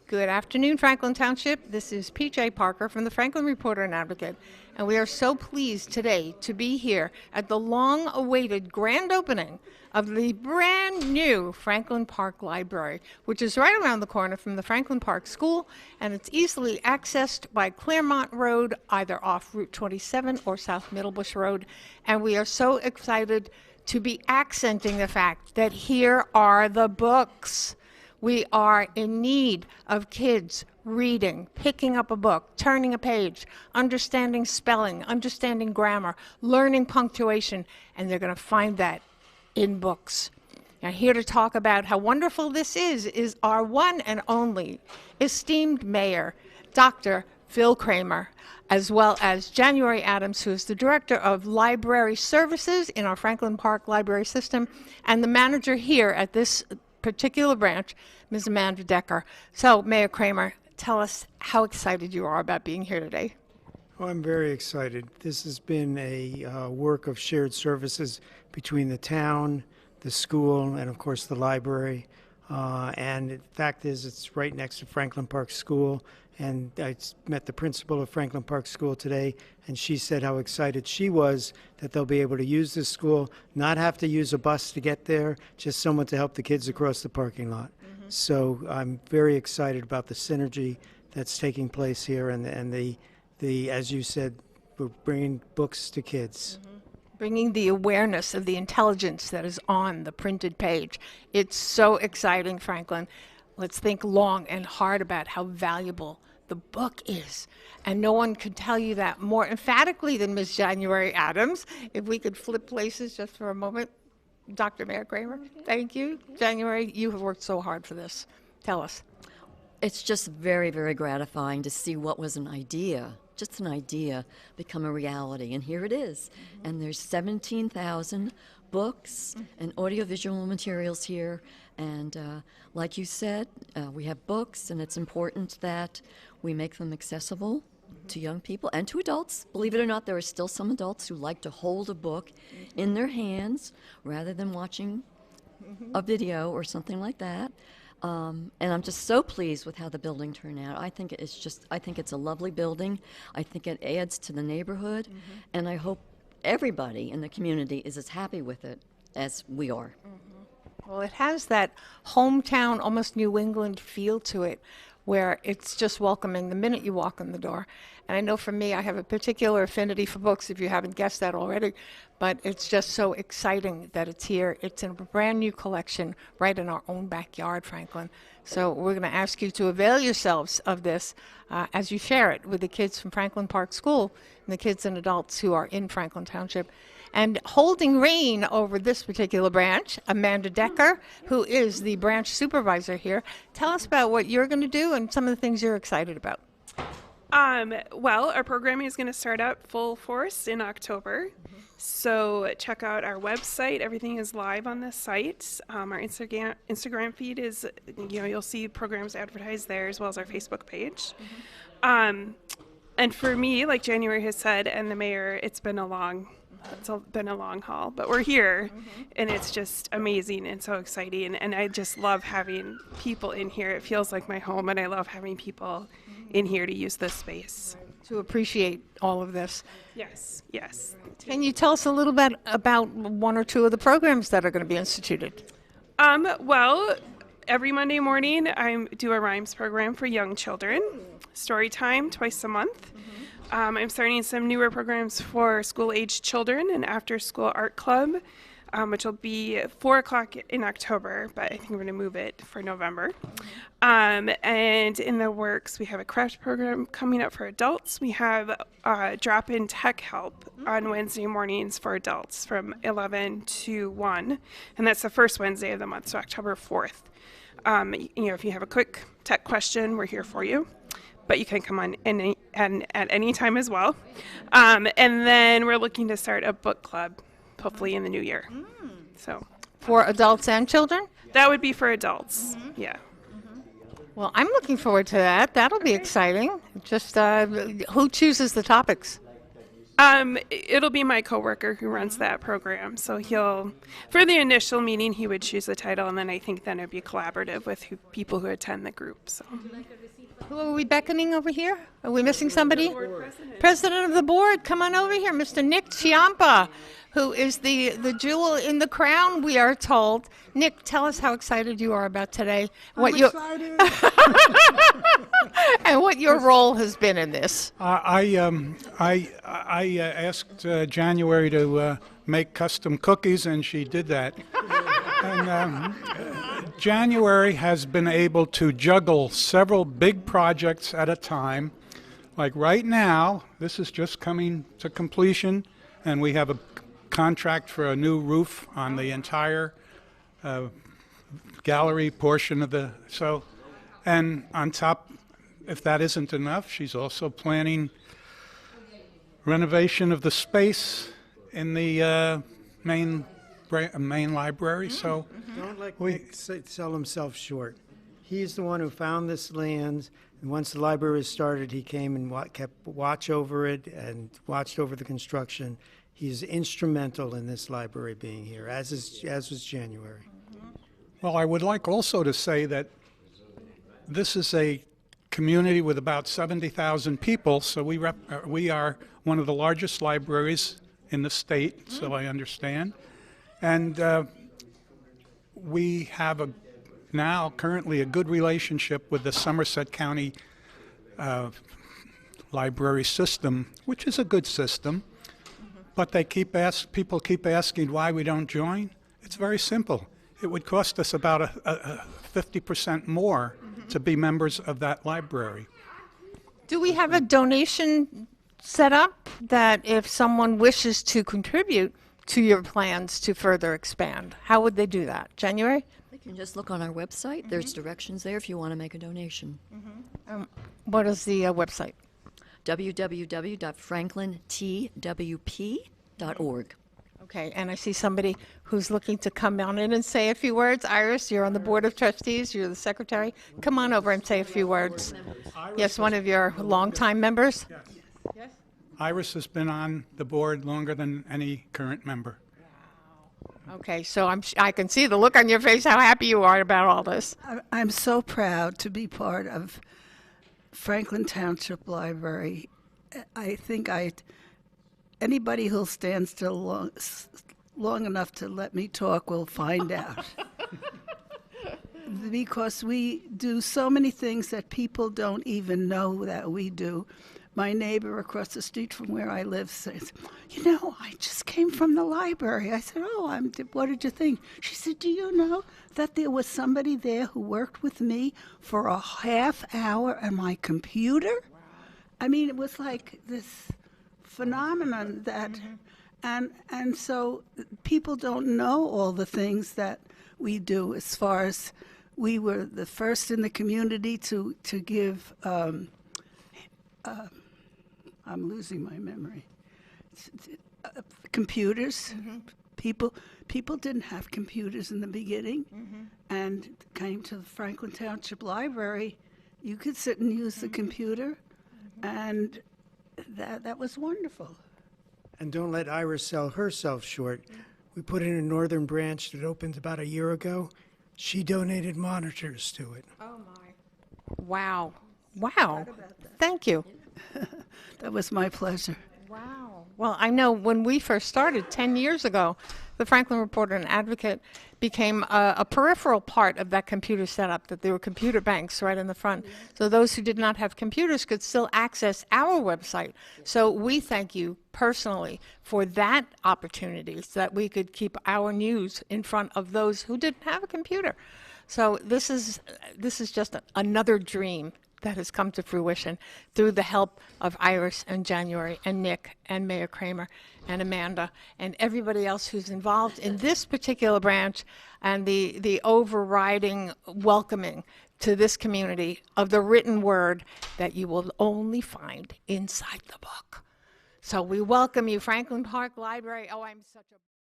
Good afternoon, Franklin Township. This is PJ Parker from the Franklin Reporter and Advocate, and we are so pleased today to be here at the long-awaited grand opening of the brand new Franklin Park Library, which is right around the corner from the Franklin Park School, and it's easily accessed by Claremont Road, either off Route 27 or South Middlebush Road. And we are so excited to be accenting the fact that here are the books. We are in need of kids reading, picking up a book, turning a page, understanding spelling, understanding grammar, learning punctuation, and they're going to find that in books. Now, here to talk about how wonderful this is our one and only esteemed mayor, Dr. Phil Kramer, as well as January Adams, who is the Director of Library Services in our Franklin Park Library System, and the manager here at this particular branch, Ms. Amanda Decker. So, Mayor Kramer, tell us how excited you are about being here today. Oh, I'm very excited. This has been a work of shared services between the town, the school, and of course the library. And the fact is, it's right next to Franklin Park School. And I met the principal of Franklin Park School today, and she said how excited she was that they'll be able to use this school, not have to use a bus to get there, just someone to help the kids across the parking lot. So I'm very excited about the synergy that's taking place here, and the as you said, we're bringing books to kids. Bringing the awareness of the intelligence that is on the printed page. It's so exciting, Franklin. Let's think long and hard about how valuable the book is. And no one could tell you that more emphatically than Ms. January Adams. If we could flip places just for a moment. Dr. Mayor Kramer, thank you. January, you have worked so hard for this. Tell us. It's just very, very gratifying to see what was an idea, just an idea, become a reality. And here it is. And there's 17,000 books and audiovisual materials here. And like you said, we have books, and it's important that we make them accessible to young people and to adults. Believe it or not, there are still some adults who like to hold a book in their hands rather than watching a video or something like that. And I'm just so pleased with how the building turned out. I think it's a lovely building. I think it adds to the neighborhood, and I hope everybody in the community is as happy with it as we are. Well, it has that hometown, almost New England feel to it, where it's just welcoming the minute you walk in the door. And I know for me, I have a particular affinity for books, if you haven't guessed that already, but it's just so exciting that it's here. It's in a brand new collection right in our own backyard, Franklin. So we're going to ask you to avail yourselves of this as you share it with the kids from Franklin Park School and the kids and adults who are in Franklin Township. And holding reign over this particular branch, Amanda Decker, who is the branch supervisor here. Tell us about what you're going to do and some of the things you're excited about. Well, our programming is going to start up full force in October. So check out our website. Everything is live on the site. Our Instagram feed is, you'll see programs advertised there, as well as our Facebook page. And for me, like January has said, and the mayor, it's been a long haul, but we're here, and it's just amazing and so exciting. And I just love having people in here. It feels like my home, and I love having people in here to use this space. To appreciate all of this. Yes. Can you tell us a little bit about one or two of the programs that are going to be instituted? Well, every Monday morning I do a rhymes program for young children. Story time twice a month. I'm starting some newer programs for school-aged children, an after-school art club, which will be at 4 o'clock in October, but I think we're going to move it for November. And in the works, we have a craft program coming up for adults. We have drop-in tech help on Wednesday mornings for adults from 11 to 1, and that's the first Wednesday of the month, so October 4th. If you have a quick tech question, we're here for you. But you can come on at any time as well. And then we're looking to start a book club, hopefully in the new year. So For adults and children? that would be for adults. Yeah. Well, I'm looking forward to that. That'll be exciting. Just who chooses the topics? It'll be my coworker who runs that program. So for the initial meeting, he would choose the title, and then I think then it'd be collaborative with people who attend the group. So. Who are we beckoning over here? Are we missing somebody? President of the board, come on over here, Mr. Nick Ciampa, who is the jewel in the crown, we are told. Nick, tell us how excited you are about today. Excited. And what your role has been in this. I asked January to make custom cookies, and she did that. And January has been able to juggle several big projects at a time. Like right now, this is just coming to completion, and we have a contract for a new roof on the entire gallery portion of the, and on top, if that isn't enough, she's also planning renovation of the space in the main library. So Don't let Nick sell himself short. He's the one who found this land, and once the library was started, he came and kept watch over it and watched over the construction. He's instrumental in this library being here, as was January. Well, I would like also to say that this is a community with about 70,000 people, so we are one of the largest libraries in the state, so I understand. And we have now currently a good relationship with the Somerset County library system, which is a good system, but people keep asking why we don't join. It's very simple. It would cost us about 50% more to be members of that library. Do we have a donation set up that if someone wishes to contribute to your plans to further expand, how would they do that? January? You can just look on our website. There's directions there if you want to make a donation. What is the website? www.franklintwp.org. Okay, and I see somebody who's looking to come on in and say a few words. Iris, you're on the Board of Trustees. You're the secretary. Come on over and say a few words. Yes, one of your longtime members. Yes. Iris has been on the board longer than any current member. Okay, so I can see the look on your face, how happy you are about all this. I'm so proud to be part of Franklin Township Library. I think anybody who'll stand still long enough to let me talk will find out. Because we do so many things that people don't even know that we do. My neighbor across the street from where I live says, I just came from the library. I said, what did you think? She said, do you know that there was somebody there who worked with me for a half hour on my computer? Wow. I mean, it was like this phenomenon that, and so people don't know all the things that we do. As far as we were the first in the community to give, I'm losing my memory, computers. People didn't have computers in the beginning, and came to the Franklin Township Library. You could sit and use the computer, and that was wonderful. And don't let Iris sell herself short. We put in a northern branch that opened about a year ago. She donated monitors to it. Oh, my. Wow. Wow. Thank you. That was my pleasure. Wow. Well, I know when we first started 10 years ago, the Franklin Reporter and Advocate became a peripheral part of that computer setup, that there were computer banks right in the front. So those who did not have computers could still access our website. So we thank you personally for that opportunity so that we could keep our news in front of those who didn't have a computer. So this is just another dream that has come to fruition through the help of Iris and January and Nick and Mayor Kramer and Amanda and everybody else who's involved in this particular branch, and the overriding welcoming to this community of the written word that you will only find inside the book. So we welcome you, Franklin Park Library. Oh, I'm such a